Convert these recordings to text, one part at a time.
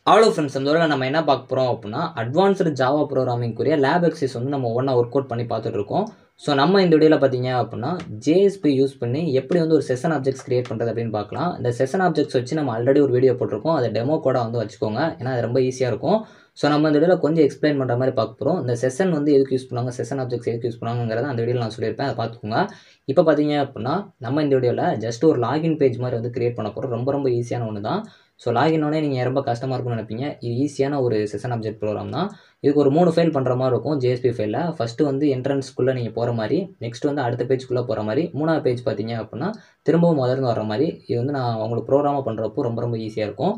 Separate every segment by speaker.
Speaker 1: Hello friends, இந்த தடவை நம்ம என்ன பார்க்க போகிறோம் அப்படின்னா அட்வான்ஸ்டு ஜாவா ப்ரோக்ராமிங்குரிய லேப் எக்ஸைஸ் வந்து நம்ம ஒன்றா ஒர்க் அவுட் பண்ணி பார்த்துட்டு இருக்கோம். ஸோ நம்ம இந்த வீடியோவில் பார்த்தீங்க அப்படின்னா ஜேஎஸ்பி யூஸ் பண்ணி எப்படி வந்து ஒரு செஷன் ஆப்ஜெக்ட்ஸ் கிரியேட் பண்ணுறது அப்படின்னு பார்க்கலாம். இந்த செஷன் ஆப்ஜெக்ட்ஸ் வச்சு நம்ம ஆல்ரெடி ஒரு வீடியோ போட்டிருக்கோம். அதை டெமோ கூட வந்து வச்சுக்கோங்க, ஏன்னா அது ரொம்ப ஈஸியாக இருக்கும். ஸோ நம்ம இந்த வீடியோவில் கொஞ்சம் எக்ஸ்பிளைன் பண்ணுற மாதிரி பார்க்க போகிறோம். இந்த செஷன் வந்து எதுக்கு யூஸ் பண்ணுவாங்க, செஷன் ஆப்ஜெக்ட்ஸ் எதுக்கு யூஸ் பண்ணுவாங்கிறத அந்த வீடியோவில் நான் சொல்லியிருப்பேன், அதை பார்த்துக்கோங்க. இப்போ பார்த்தீங்க அப்படின்னா நம்ம இந்த வீடியோவில் ஜஸ்ட் ஒரு லாகின் பேஜ் மாதிரி வந்து கிரியேட் பண்ண போகிறோம். ரொம்ப ரொம்ப ஈஸியான ஒன்று தான். ஸோ லாகின்னோடனே நீங்கள் ரொம்ப கஷ்டமாக இருக்கும்னு நினைப்பீங்க. இது ஈஸியான ஒரு செஷன் ஆப்ஜெக்ட் ப்ரோக்ராம் தான். இதுக்கு ஒரு 3 ஃபைல் பண்ணுற மாதிரி இருக்கும் ஜேஎஸ்பி ஃபைலில். ஃபஸ்ட்டு வந்து என்ட்ரன்ஸ்க்குள்ளே நீங்கள் போகிற மாதிரி, நெக்ஸ்ட் வந்து அடுத்த பேஜ்க்குள்ளே போகிற மாதிரி, 3வது பேஜ் பார்த்தீங்க அப்படின்னா திரும்பவும் முதல்ல வர மாதிரி. இது வந்து நான் உங்களுக்கு ப்ரோக்ராமாக பண்ணுறப்போ ரொம்ப ரொம்ப ஈஸியாக இருக்கும்.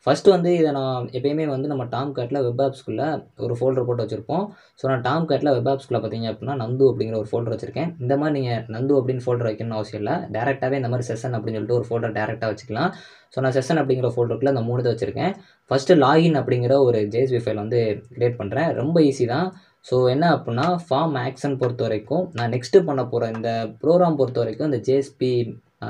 Speaker 1: ஃபஸ்ட்டு வந்து இதை நான் எப்பயுமே வந்து நம்ம டாம்கேட்டில் வெப் ஆப்ஸ்குள்ளே ஒரு ஃபோல்டர் போட்டு வச்சுருப்போம். ஸோ நான் டாம்கேட்டில் வெப் ஆப்ஸ்குள்ளே பார்த்தீங்க அப்படின்னா நந்து அப்படிங்கிற ஒரு ஃபோல்டர் வச்சுருக்கேன். இந்த மாதிரி நீங்கள் நந்து அப்படின்னு ஃபோல்டர் வைக்கணும்னு அவசியம் இல்லை. டேரெக்டாகவே இந்த மாதிரி செஷன் அப்படின்னு சொல்லிட்டு ஒரு ஃபோல்டர் டேரெக்டாக வச்சுக்கலாம். ஸோ நான் செஷன் அப்படிங்கிற ஃபோல்டருக்குள்ள இந்த 3 வச்சுருக்கேன். ஃபஸ்ட்டு லாகின் அப்படிங்கிற ஒரு ஜேஎஸ்பி ஃபைல் வந்து கிரியேட் பண்ணுறேன். ரொம்ப ஈஸி தான். ஸோ என்ன அப்படின்னா ஃபார்ம் ஆக்ஷன் பொறுத்த வரைக்கும் நான் நெக்ஸ்ட்டு பண்ண போகிற இந்த ப்ரோக்ராம் பொறுத்த வரைக்கும் இந்த ஜேஎஸ்பி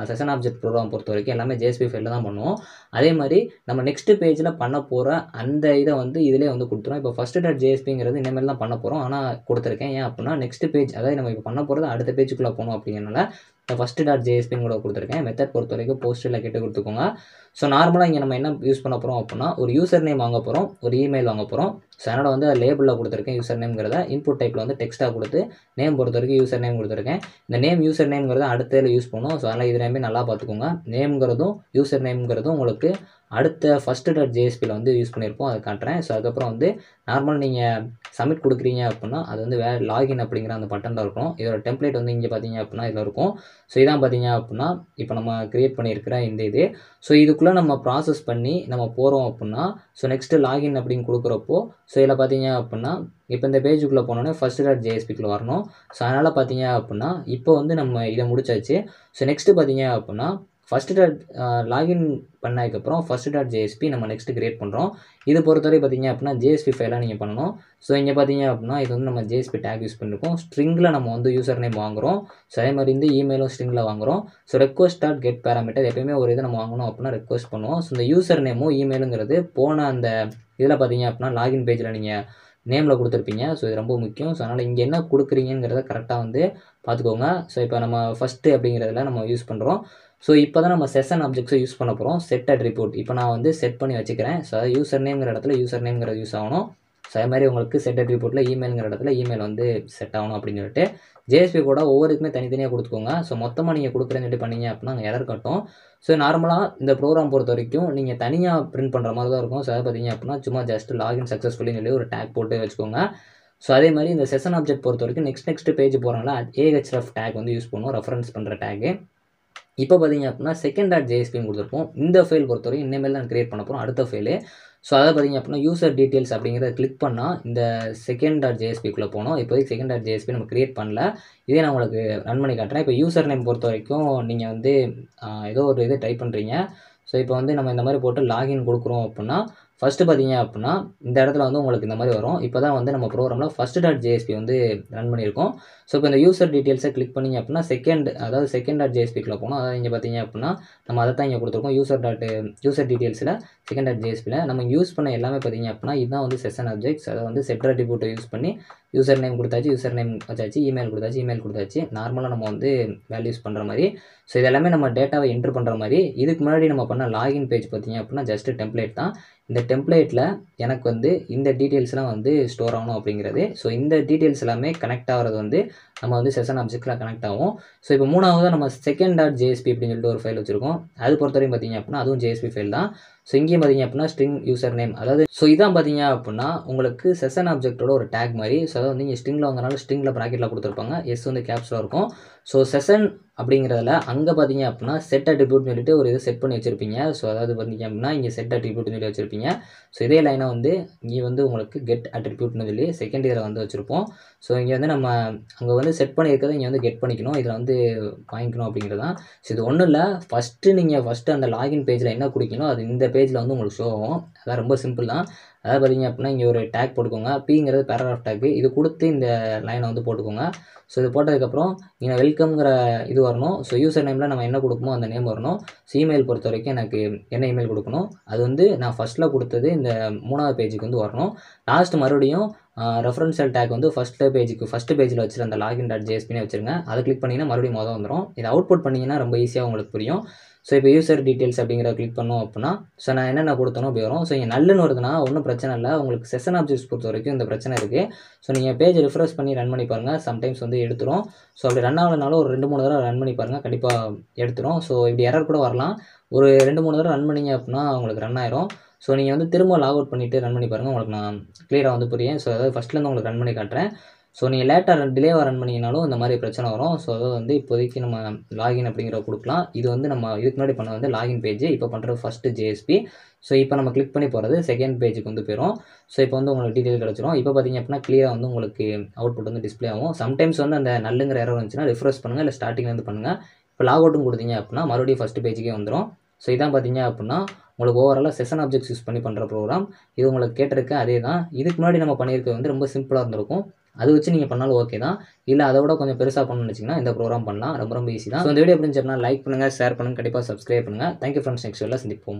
Speaker 1: செஷன் ஆப்ஜெக்ட் ப்ரோக்ராம் பொறுத்த வரைக்கும் எல்லாமே ஜேஎஸ்பி ஃபைலில் தான் பண்ணுவோம். அதே மாதிரி நம்ம நெக்ஸ்ட் பேஜில் பண்ண போகிற அந்த இதை வந்து இதிலே வந்து கொடுத்துரும். இப்போ ஃபஸ்ட்டு டாட் ஜேஎஸ்பிங்கிறது இனிமேல் தான் பண்ண போகிறோம், ஆனால் கொடுத்துருக்கேன். ஏன் அப்படின்னா நெக்ஸ்ட் பேஜ், அதாவது நம்ம இப்போ பண்ண போகிறது அடுத்த பேஜுக்குள்ளே போகணும் அப்படிங்கிறனால இந்த ஃபஸ்ட்டு டாட் ஜேஎஸ்பின்னு கூட கொடுத்துருக்கேன். மெத்தட் பொறுத்த வரைக்கும் போஸ்ட்டில் கேட்டு கொடுத்துக்கோங்க. ஸோ நார்மலாக இங்கே நம்ம என்ன யூஸ் பண்ண போகிறோம் அப்படின்னா ஒரு யூசர் நேம் வாங்க போகிறோம், ஒரு இமெயில் வாங்க போகிறோம். ஸோ அதனால் வந்து லேபிளில் கொடுத்துருக்கேன் யூசர் நேம்ங்கிறத. இன்புட் டைப்பில் வந்து டெக்ஸ்ட்டாக கொடுத்து நேம் பொறுத்த வரைக்கும் யூசர் நேம் கொடுத்துருக்கேன். இந்த நேம் யூசர் நேம்ங்கிறத அடுத்ததில் யூஸ் பண்ணுவோம். ஸோ அதனால் இது ரெண்டுமே நல்லா பார்த்துக்கோங்க. நேம்ங்கிறதும் யூசர் நேம்ங்கிறதும் உங்களுக்கு அடுத்த ஃபஸ்ட்டு டாட் ஜேஎஸ்பியில் வந்து யூஸ் பண்ணியிருப்போம், அதை காட்டுறேன். ஸோ அதுக்கப்புறம் வந்து நார்மல் நீங்கள் சப்மிட் கொடுக்குறீங்க அப்படின்னா அது வந்து லாகின் அப்படிங்கிற அந்த பட்டனில் இருக்கும். இதோட டெம்ப்ளேட் வந்து இங்கே பார்த்தீங்க அப்படின்னா இதில் இருக்கும். ஸோ இதான் பார்த்தீங்க அப்படின்னா இப்போ நம்ம க்ரியேட் பண்ணியிருக்கிற இந்த இது. ஸோ இதுக்குள்ளே நம்ம ப்ராசஸ் பண்ணி நம்ம போகிறோம் அப்படின்னா ஸோ நெக்ஸ்ட்டு லாகின் அப்படின்னு கொடுக்குறப்போ ஸோ இதில் பார்த்தீங்க அப்படின்னா இப்போ இந்த பேஜுக்குள்ளே போனோன்னே ஃபஸ்ட்டு டாட் ஜேஎஸ்பிக்குள்ளே வரணும். ஸோ அதனால் பார்த்தீங்க அப்படின்னா இப்போ வந்து நம்ம இதை முடிச்சாச்சு. ஸோ நெக்ஸ்ட்டு பார்த்தீங்க அப்படின்னா ஃபஸ்ட்டு டாட் லாகின் பண்ணதுக்கப்புறம் ஃபஸ்ட்டு டாட் ஜேஎஸ்பி நம்ம நெக்ஸ்ட்டு கிரியேட் பண்ணுறோம். இது பொறுத்தவரை பார்த்தீங்க அப்படின்னா ஜேஎஸ்பி ஃபைலாக நீங்கள் பண்ணணும். ஸோ இங்கே பார்த்தீங்க அப்படின்னா இது வந்து நம்ம ஜேஎஸ்பி டேக் யூஸ் பண்ணியிருக்கோம். ஸ்ட்ரிங்கில் நம்ம வந்து யூசர் நேம் வாங்குகிறோம். ஸோ அதே மாதிரி இந்த இமெயிலும் ஸ்ட்ரிங்கில் வாங்குகிறோம். So request dot get parameter எப்பயுமே ஒரு இதை நம்ம வாங்கணும் அப்படின்னா ரெக்வஸ்ட் பண்ணுவோம். ஸோ இந்த யூசர் நேமும் இமெயிலுங்கிறது போன அந்த இதில் பார்த்தீங்க அப்படின்னா லாகின் பேஜில் நீங்கள் நேமில் கொடுத்துருப்பீங்க. ஸோ இது ரொம்ப முக்கியம். ஸோ அதனால் இங்கே என்ன கொடுக்குறீங்கிறத கரெக்டாக வந்து பார்த்துக்கோங்க. ஸோ இப்போ நம்ம ஃபஸ்ட்டு அப்படிங்கிறதுல நம்ம யூஸ் பண்ணுறோம். ஸோ இப்போ தான் நம்ம செஷன் ஆப்ஜெக்ட்ஸை யூஸ் பண்ண போகிறோம். செட் அட்ரிபியூட் இப்போ நான் வந்து செட் பண்ணி வச்சுக்கிறேன். ஸோ யூசர் நேம்ங்கிற இடத்துல யூசர் நேம்ங்கிறது யூஸ் ஆகணும். ஸோ அதே மாதிரி உங்களுக்கு செட் அட்ரிபியூட்டில் இமெயிலுங்கிற இடத்துல இமெயில் வந்து செட் ஆகணும் அப்படின்னு சொல்லிட்டு ஜேஎஸ்பி கூட ஒவ்வொருக்குமே தனித்தனியாக கொடுத்துக்கோங்க. ஸோ மொத்தமாக நீங்கள் கொடுக்குறேன்னு சொல்லி பண்ணீங்க அப்படின்னா அங்கே எரர் கட்டும். ஸோ நார்மலாக இந்த ப்ரோக்ராம் பொறுத்த வரைக்கும் நீங்கள் தனியாக பிரிண்ட் பண்ணுற மாதிரி தான் இருக்கும். ஸோ அதை பார்த்தீங்க அப்படின்னா சும்மா ஜஸ்ட் லாகின் சக்ஸஸ்ஃபுல்லின்னு சொல்லி ஒரு டேக் போட்டு வச்சுக்கோங்க. ஸோ அதே மாதிரி இந்த செஷன் ஆப்ஜெக்ட் பொறுத்த வரைக்கும் நெக்ஸ்ட் பேஜ் போகிறனால ஏஹெச்எஃப் டேக் வந்து யூஸ் பண்ணுவோம், ரெஃபரன்ஸ் பண்ணுற டேக்கு. இப்போ பார்த்தீங்க அப்படின்னா செகண்ட் டாட் ஜேஎஸ்பின்னு கொடுத்துருப்போம். இந்த ஃபைல் பொறுத்தவரைக்கும் இனிமேல் தான் கிரியேட் பண்ண போகிறோம் அடுத்த ஃபைலு. ஸோ அதை பார்த்தீங்க அப்படின்னா யூசர் டீட்டெயில்ஸ் அப்படிங்கிறத கிளிக் பண்ணால் இந்த செகண்ட் டாட் ஜேஎஸ்பிக்குள்ளே போனோம். இப்போதைக்கு செகண்ட் டாட் ஜேஎஸ்பி நம்ம கிரியேட் பண்ணல. இதே நான் உங்களுக்கு ரன் பண்ணி காட்டுறேன். இப்போ யூசர் நேம் பொறுத்த வரைக்கும் நீங்கள் வந்து ஏதோ ஒரு இது டைப் பண்ணுறீங்க. ஸோ இப்போ வந்து நம்ம இந்த மாதிரி போட்டு லாகின் கொடுக்குறோம் அப்படின்னா ஃபஸ்ட்டு பார்த்தீங்க அப்படின்னா இந்த இடத்துல வந்து உங்களுக்கு இந்த மாதிரி வரும். இப்போ தான் வந்து நம்ம ப்ரோக்ராமில் ஃபஸ்ட்டு டாட் ஜேஎஸ்பி வந்து ரன் பண்ணியிருக்கோம். ஸோ இப்போ இந்த யூசர் டீட்டெயில்ஸை கிளிக் பண்ணிங்க அப்படின்னா செகண்ட் டாட் ஜேஎஸ்பிக்குள்ளே போகணும். அதாவது இங்கே பார்த்தீங்க அப்படின்னா நம்ம அதை தான் இங்கே கொடுத்துருக்கோம். யூசர் டீட்டெயில்ஸில் செகண்ட் டாட் ஜேஎஸ்பியில் நம்ம யூஸ் பண்ண எல்லாமே பார்த்தீங்க அப்படின்னா இதுதான் வந்து செஷன் ஆப்ஜெக்ட்ஸ். அதை வந்து செட் அட்ரிபியூட்டை யூஸ் பண்ணி யூசர் நேம் கொடுத்தாச்சு, யூசர் நேம் வச்சாச்சு, இமெயில் கொடுத்தாச்சு. நார்மலாக நம்ம வந்து வேல்யூஸ் பண்ணுற மாதிரி. ஸோ இது எல்லாமே நம்ம டேட்டாவை என்ட்ரு பண்ணுற மாதிரி. இதுக்கு முன்னாடி நம்ம பண்ண லாகின் பேஜ் பார்த்தீங்க அப்படின்னா ஜஸ்ட் டெம்ப்ளேட் தான். இந்த டெம்ப்ளேட்டில் எனக்கு வந்து இந்த டீட்டெயில்ஸ்லாம் வந்து ஸ்டோர் ஆகணும் அப்படிங்கிறது. ஸோ இந்த டீட்டெயில்ஸ் எல்லாமே கனெக்ட் ஆகிறது வந்து நம்ம வந்து செஷன் ஆப்ஜெக்ட்டில் கனெக்ட் ஆகும். ஸோ இப்போ 3வது நம்ம செகண்ட் டாட் ஜேஎஸ்பி அப்படின்னு சொல்லிட்டு ஒரு ஃபைல் வச்சுருக்கோம். அது பொறுத்தவரைக்கும் பார்த்தீங்க அப்படின்னா அதுவும் ஜேஎஸ்பி ஃபைல் தான். ஸோ இங்கேயும் பார்த்தீங்க அப்படின்னா ஸ்ட்ரிங் யூசர் நேம், அதாவது ஸோ இதான் பார்த்தீங்க அப்படின்னா உங்களுக்கு செஷன் ஆப்ஜெக்ட்டோட ஒரு டேக் மாதிரி. ஸோ அதாவது வந்து இங்கே ஸ்ட்ரிங்கில் வந்தனால ஸ்ட்ரிங்கில் ப்ராக்கெட்டில் கொடுத்துருப்பாங்க, எஸ் வந்து கேப்ஸில் இருக்கும். ஸோ செஷன் அப்படிங்கிறதுல அங்கே பார்த்தீங்க அப்படின்னா செட் அட்ரிபியூட்னு சொல்லிட்டு ஒரு இது செட் பண்ணி வச்சுருப்பீங்க. ஸோ அதாவது பார்த்தீங்க அப்படின்னா இங்கே செட் அட்ரிபியூட்னு சொல்லி வச்சுருப்பீங்க. ஸோ இதே லைனை வந்து இங்கே வந்து உங்களுக்கு கெட் அட்ரிபியூட்னு சொல்லி செகண்ட் இதில் வந்து வச்சுருப்போம். ஸோ இங்கே வந்து நம்ம அங்கே வந்து செட் பண்ணியிருக்கிறத இங்கே வந்து கெட் பண்ணிக்கணும், இதில் வந்து வாங்கிக்கணும் அப்படிங்கிறது தான். ஸோ இது ஒன்றும் இல்லை, ஃபஸ்ட்டு அந்த லாகின் பேஜில் என்ன குடிக்கணும் அது இந்த பேஜில் வந்து உங்களுக்கு ஷோ ஆகும். அதான் ரொம்ப சிம்பிள் தான். அதாவது பார்த்தீங்க அப்படின்னா இங்கே ஒரு டேக் போட்டுக்கோங்க. பிங்கிறது பேராகிராஃப் டேக். இது கொடுத்து இந்த லைனை வந்து போட்டுக்கோங்க. ஸோ இது போட்டதுக்கப்புறம் இங்கே வெல்கம்ங்கிற இது வரணும். ஸோ யூசர் நேமில் நம்ம என்ன கொடுக்குமோ அந்த நேம் வரணும். ஸோ இமெயில் பொறுத்த வரைக்கும் எனக்கு என்ன இமெயில் கொடுக்கணும், அது வந்து நான் ஃபஸ்ட்டில் கொடுத்தது இந்த 3வது பேஜுக்கு வந்து வரணும். லாஸ்ட் மறுபடியும் ரெஃபரன்ஷியல் டேக் வந்து ஃபஸ்ட்டு பேஜில் வச்சுரு அந்த login.jsp வச்சுருங்க. அதை கிளிக் பண்ணிங்கன்னா மறுபடியும் வந்துடும். இதை அவுட்புட் பண்ணிங்கன்னா ரொம்ப ஈஸியாக உங்களுக்கு புரியும். ஸோ இப்போ யூசர் டீட்டெயில்ஸ் அப்படிங்கிறத கிளிக் பண்ணோம் அப்படின்னா, ஸோ நான் என்னென்ன கொடுத்தனோ அப்படி வரும். ஸோ இங்கே நல்லுன்னு வருதுன்னா ஒன்றும் பிரச்சனை இல்லை. உங்களுக்கு செஷன் ஆப்ஜெக்ட்ஸ் பொறுத்த வரைக்கும் இந்த பிரச்சனை இருக்குது. ஸோ நீங்கள் பேஜ் ரிஃப்ரெஷ் பண்ணி ரன் பண்ணி பாருங்கள். சம்டைம்ஸ் வந்து எடுத்துரும். ஸோ அப்படி ரன் ஆகலைனாலும் ஒரு 2-3 தடவை ரன் பண்ணி பாருங்கள். கண்டிப்பாக எடுத்துரும். ஸோ இப்படி எரர் கூட வரலாம். ஒரு 2-3 தடவை ரன் பண்ணிங்க அப்படின்னா உங்களுக்கு ரன் ஆயிரும். ஸோ நீங்கள் வந்து திரும்ப லாக் அவுட் பண்ணிவிட்டு ரன் பண்ணி பாருங்கள். உங்களுக்கு நான் கிளியராக வந்து புரியும். ஸோ அதாவது ஃபஸ்ட்லேருந்து உங்களுக்கு ரன் பண்ணி காட்டுறேன். ஸோ நீங்கள் லேட்டாக டிலேவாக ரன் பண்ணிங்கனாலும் இந்த மாதிரி பிரச்சனை வரும். ஸோ அதாவது வந்து இப்போதைக்கு நம்ம லாகின் அப்படிங்கிற கொடுக்கலாம். இது வந்து நம்ம இதுக்கு முன்னாடி பண்ண வந்து லாகின் பேஜ். இப்போ பண்ணுறது ஃபஸ்ட்டு ஜேஎஸ்பி. ஸோ இப்போ நம்ம கிளிக் பண்ணி போகிறது செகண்ட் பேஜுக்கு வந்து போயிடும். ஸோ இப்போ வந்து உங்களுக்கு டீட்டெயில் கிடச்சிரும். இப்போ பார்த்தீங்க அப்படின்னா கிளியராக வந்து உங்களுக்கு அவுட்புட் வந்து டிஸ்பிளே ஆகும். சம்டைம்ஸ் வந்து அந்த நல்லுங்கிற எரர் வந்துச்சுன்னா ரிஃப்ரெஷ் பண்ணுங்கள், இல்லை ஸ்டார்டிங்லேருந்து பண்ணுங்கள். இப்போ லாக் அவுட்டும் கொடுத்தீங்க அப்படின்னா மறுபடியும் ஃபஸ்ட்டு பேஜுக்கே வந்துடும். ஸோ இதான் பார்த்தீங்க அப்படின்னா உங்களுக்கு ஓவராலாக செஷன் ஆப்ஜெக்ட்ஸ் யூஸ் பண்ணி பண்ணுற ப்ரோக்ராம். இது உங்களுக்கு கேட்டிருக்க அதே தான். இதுக்கு முன்னாடி நம்ம பண்ணியிருக்கிறது வந்து ரொம்ப சிம்பிளாக இருந்திருக்கும். அது வச்சு நீங்கள் பண்ணாலும் ஓகே தான். இல்லை அதை விட கொஞ்சம் பெருசாக பண்ணணும்னு வச்சிங்கன்னா இந்த ப்ரோக்ராம் பண்ணலாம். ரொம்ப ஈஸி தான். ஸோ இந்த வீடியோ எப்படி இருந்துச்சு அப்படின்னா லைக் பண்ணுங்கள், ஷேர் பண்ணுங்கள், கண்டிப்பாக சப்ஸ்கிரைப் பண்ணுங்கள். Thank you friends. நெக்ஸ்ட் வீடியோவில் சந்திப்போம்.